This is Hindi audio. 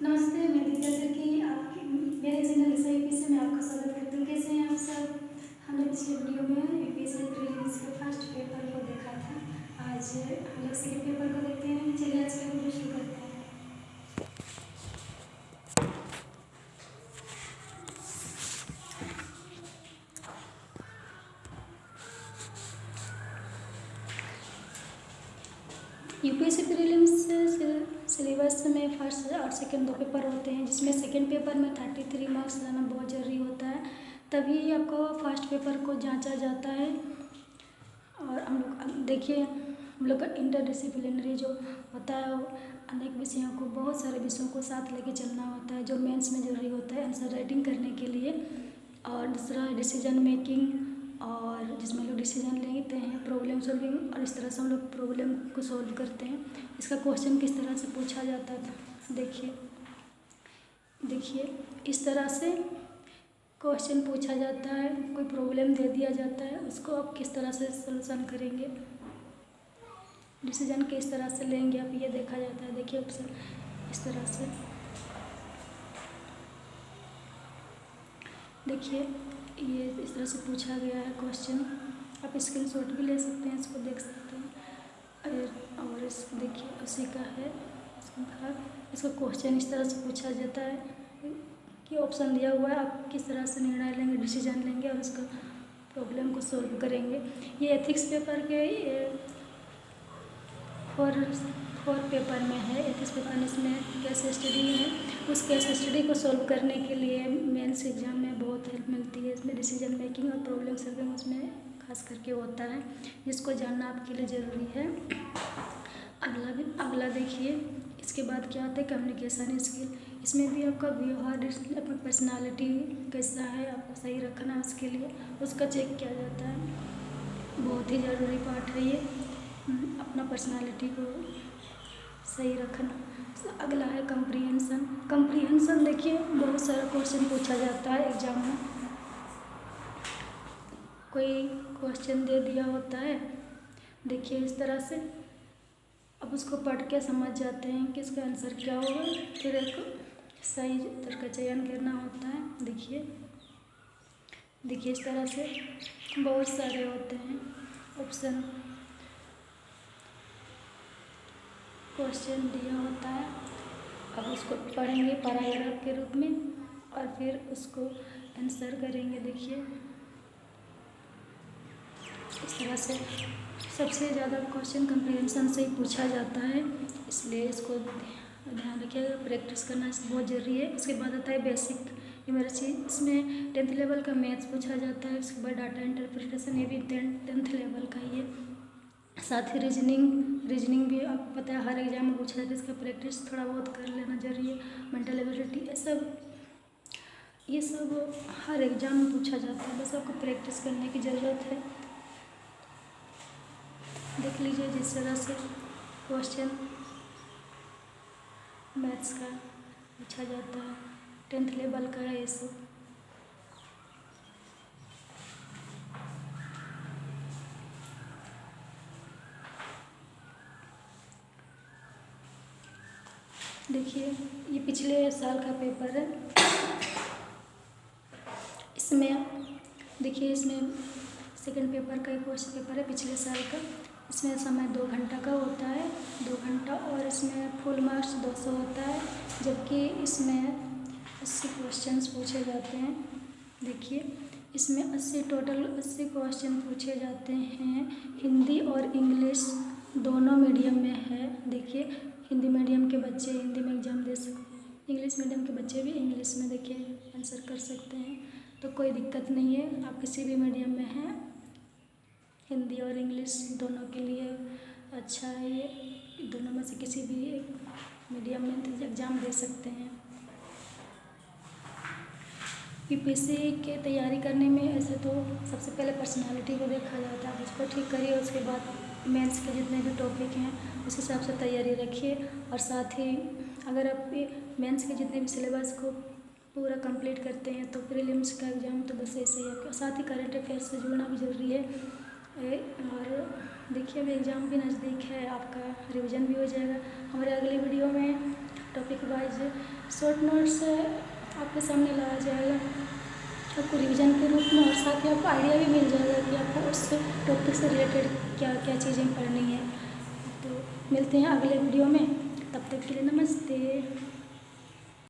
नमस्ते, मैं दिव्या की आपकी मेरे चैनल SIP से मैं आपका स्वागत करती हूँ। कैसे हैं आप सब? हमने पिछले वीडियो में यूपीएससी प्रीलिम्स के फर्स्ट पेपर को देखा था। आज हम लोग सेकंड पेपर को देखते हैं। चलिए आज का वीडियो शुरू करते हैं। यूपीएससी प्रीलिम्स सिलेबस में फर्स्ट और सेकंड दो पेपर होते हैं, जिसमें सेकंड पेपर में 33 मार्क्स लाना बहुत ज़रूरी होता है, तभी आपको फर्स्ट पेपर को जांचा जाता है। और हम लोग देखिए, हम लोग का इंटरडिसिप्लिनरी जो होता है वो अनेक विषयों को, बहुत सारे विषयों को साथ लेके चलना होता है, जो मेंस में ज़रूरी होता है आंसर राइटिंग करने के लिए। और दूसरा डिसीजन मेकिंग, और जिसमें लोग डिसीजन लेते हैं, प्रॉब्लम सॉल्विंग, और इस तरह से हम लोग प्रॉब्लम को सॉल्व करते हैं। इसका क्वेश्चन किस तरह से पूछा जाता था, देखिए इस तरह से क्वेश्चन पूछा जाता है। कोई प्रॉब्लम दे दिया जाता है, उसको आप किस तरह से सॉल्यूशन करेंगे, डिसीजन किस तरह से लेंगे आप, ये देखा जाता है। देखिए ऑप्शन इस तरह से, देखिए ये इस तरह से पूछा गया है क्वेश्चन। आप स्क्रीनशॉट भी ले सकते हैं, इसको देख सकते हैं। और इस देखिए उसी का है इसका क्वेश्चन इस तरह से पूछा जाता है कि ऑप्शन दिया हुआ है, आप किस तरह से निर्णय लेंगे, डिसीजन लेंगे और उसका प्रॉब्लम को सॉल्व करेंगे। ये एथिक्स पेपर के फोर पेपर में है। एथिक्स पेपर में इसमें केस स्टडी है। उस केस स्टडी को सॉल्व करने के लिए मेंस एग्जाम में बहुत हेल्प मिलती है। इसमें डिसीजन मेकिंग और प्रॉब्लम सॉल्विंग उसमें खास करके होता है, जिसको जानना आपके लिए ज़रूरी है। अगला देखिए, इसके बाद क्या आता है, कम्युनिकेशन स्किल। इसमें भी आपका व्यवहार, अपनी पर्सनालिटी कैसा है, आपको सही रखना है, उसके लिए उसका चेक किया जाता है। बहुत ही ज़रूरी पार्ट है ये, अपना पर्सनालिटी को सही रखना। अगला है कंप्रीहेंशन। देखिए बहुत सारा क्वेश्चन पूछा जाता है एग्जाम में। कोई क्वेश्चन दे दिया होता है, देखिए इस तरह से, अब उसको पढ़ के समझ जाते हैं कि इसका आंसर क्या होगा, फिर एक सही उत्तर का चयन करना होता है। देखिए इस तरह से बहुत सारे होते हैं ऑप्शन, क्वेश्चन दिया होता है। अब उसको पढ़ेंगे पैराग्राफ के रूप में और फिर उसको आंसर करेंगे। देखिए इस तरह से सबसे ज़्यादा क्वेश्चन कंप्रीहेंशन से ही पूछा जाता है, इसलिए इसको ध्यान रखिएगा। प्रैक्टिस करना बहुत ज़रूरी है। उसके बाद आता है बेसिक न्यूमेरिक्स। इसमें 10th लेवल का मैथ्स पूछा जाता है। उसके बाद डाटा इंटरप्रिटेशन, ये भी 10th लेवल का ही है। साथ ही रीजनिंग भी आपको पता है हर एग्जाम में पूछा जाता है। इसका प्रैक्टिस थोड़ा बहुत कर लेना जरूरी है। मेंटल एबिलिटी, ये सब हर एग्जाम में पूछा जाता है, बस आपको प्रैक्टिस करने की ज़रूरत है। देख लीजिए जिस तरह से क्वेश्चन मैथ्स का पूछा जाता है, 10th लेवल का है ये सब। देखिए ये पिछले साल का पेपर है। इसमें देखिए, इसमें सेकंड पेपर का एक क्वेश्चन पेपर है पिछले साल का। इसमें समय 2 घंटा का होता है, 2 घंटा, और इसमें फुल मार्क्स 200 होता है, जबकि इसमें 80 क्वेश्चंस पूछे जाते हैं। देखिए इसमें 80 क्वेश्चन पूछे जाते हैं। हिंदी और इंग्लिश दोनों मीडियम में है। देखिए हिंदी मीडियम के बच्चे हिंदी में एग्ज़ाम दे सकते हैं, इंग्लिश मीडियम के बच्चे भी इंग्लिश में देखिए आंसर कर सकते हैं, तो कोई दिक्कत नहीं है। आप किसी भी मीडियम में हैं, हिंदी और इंग्लिश दोनों के लिए अच्छा है। ये दोनों में से किसी भी एक मीडियम में एग्ज़ाम दे सकते हैं। यूपीएससी के तैयारी करने में ऐसे तो सबसे पहले पर्सनालिटी को देखा जाता है, उसको ठीक करिए। उसके बाद मेंस के जितने भी टॉपिक हैं उस हिसाब से तैयारी रखिए। और साथ ही अगर आप मेंस के जितने भी सिलेबस को पूरा कंप्लीट करते हैं तो प्रीलिम्स का एग्ज़ाम तो बस ऐसे ही है। साथ ही करंट अफेयर्स से जुड़ना भी ज़रूरी है। और देखिए अभी एग्ज़ाम भी नज़दीक है, आपका रिवीजन भी हो जाएगा। हमारे अगली वीडियो में टॉपिक वाइज शॉर्ट नोट्स आपके सामने लाया जाएगा आपको रिवीजन के रूप में, और साथ ही आपको आइडिया भी मिल जाएगा कि आपको उस टॉपिक से रिलेटेड क्या क्या चीज़ें पढ़नी है। तो मिलते हैं अगले वीडियो में, तब तक के लिए नमस्ते।